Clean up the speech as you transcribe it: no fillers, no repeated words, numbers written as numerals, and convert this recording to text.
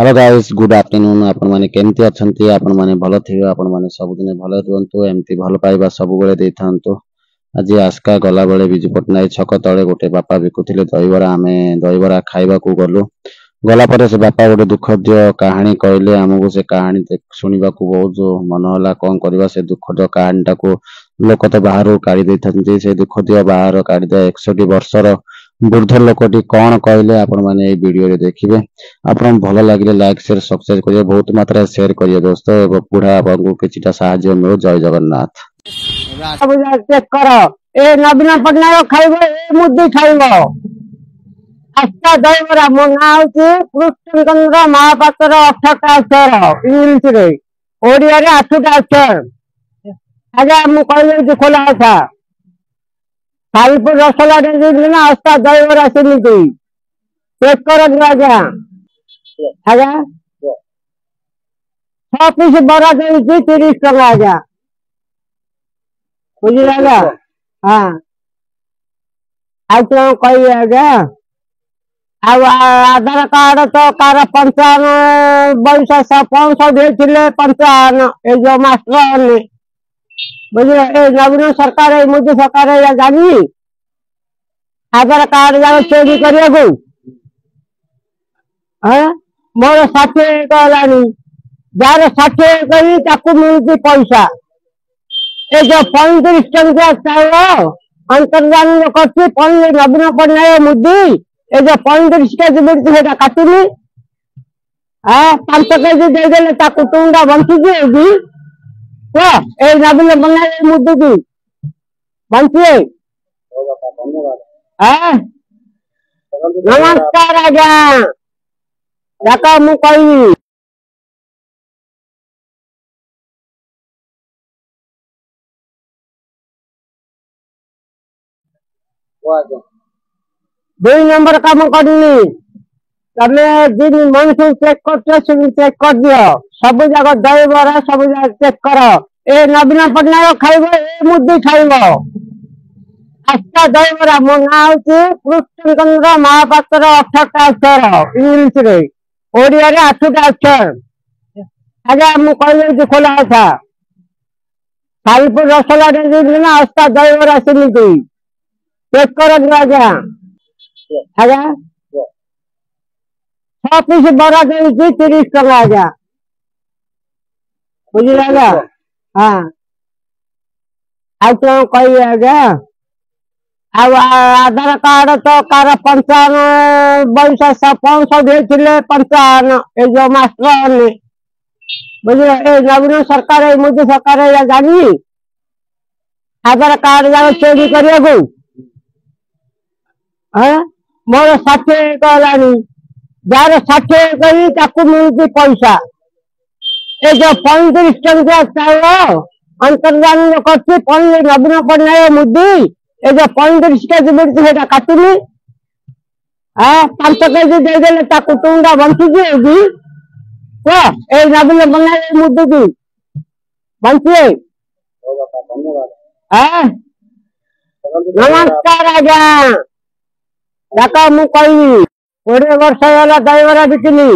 Hello guys good afternoon आपण माने केमती अछंती आपण माने भलो थिबे आपण माने सब दिन भलो रुहंतु एमती भलो पाइबा सब बेले देथांतु। आज आस्का गला बेले बिजु पटनायक छक तळे गोटे बापा बिकुथिले दहीबरा आमे दहीबरा खाइबा को गलु गला परे से बापा गोटे दुखद कहानी कहले हमकु से कहानी सुनिबा को बहुत मन होला कोन करबा से दुखद कहानी टाको लोक तो बाहर काढी देथांती से दुखद बाहर काढी दे 100 वर्षर वृद्ध लोकटी कौन कहले आपण माने ए वीडियो रे देखिबे। आपण भलो लागिले लाइक शेयर सब्सक्राइब करिए बहुत मात्रा शेयर करिए दोस्तों एवं बुढ़ा आपको किछिटा साहाय्य मिलो। जय जगन्नाथ। सब चेक करो ए नवीन पटनायक खाइबो ए मुद्दी खाइबो आस्था दहीबरा मो ना होची कृष्णचंद्र महापात्र 18टा अक्षर इंग्लिश रे ओडिया रे 8टा अक्षर आजा मु कहले खोला था सालपुर रसला रे ना आस्था दहीबरा सेमिति चेक करो आजा आजा 6 पीस बरा देई 30 टका आजा बुझिला। हाँ आज कही आजा आधार कार्ड तो कार 55 वर्ष 65 देथिले 55 ए जो मास्टर ने बुझिला ए नवीन सरकार ए मोदी सरकार या जानी आधार कार्ड जा चोरी करिया को हां मोर 60 गलानी जार 60 करी ताकू मिलती पैसा ए जो 35 टंका चाउल अंतर्जान करछि पल्ले नवीन पटनायक मुद्दी ए जो 35 केजी मिलती सेटा काटुनी हां 5 केजी दे देले ता कुटुंडा बंची जेबी तो ए नवीन पटनायक मुद्दी की बंची हां नमस्कार आजा जाका मु कही दुई नंबर काम करनी तमे दिन मन से चेक करते चेक कर दियो सब जगह दहीबरा सब जगह चेक करो ए नवीन पटनायक खाइबो ए मुद्दी खाइबो आस्था दहीबरा मो ना होची कृष्णचंद्र महापात्र 18टा अक्षर इंग्लिश रे ओडिया रे 8टा अक्षर आजा मु कहले खोला था सालपुर रसला रे ना आस्था दहीबरा सेमिति चेक करो आजा आजा 6 पीस बरा देई 30 टका आजा बुझिला। हाँ आज कही आजा आधार कार्ड तो कार 55 वर्ष 65 देथिले 55 ए जो मास्टर ने बुझिला ए नवीन सरकार ए मोदी सरकार या जानी आधार कार्ड जा चोरी करिया को हां मोर 60 गलानी जार 60 करी ताकू मिलती पैसा ए जो 35 टंका चाउल अंतर्जान करछि पल्ले नवीन पटनायक मुद्दी ए जो 35 केजी मिलती सेटा काटुनी हां 5 केजी दे देले ता कुटुंडा बंची जेबी तो ए नवीन पटनायक मुद्दी की बंची हां नमस्कार आजा जाका मु कही 20 वर्ष होला दहीबरा बिकली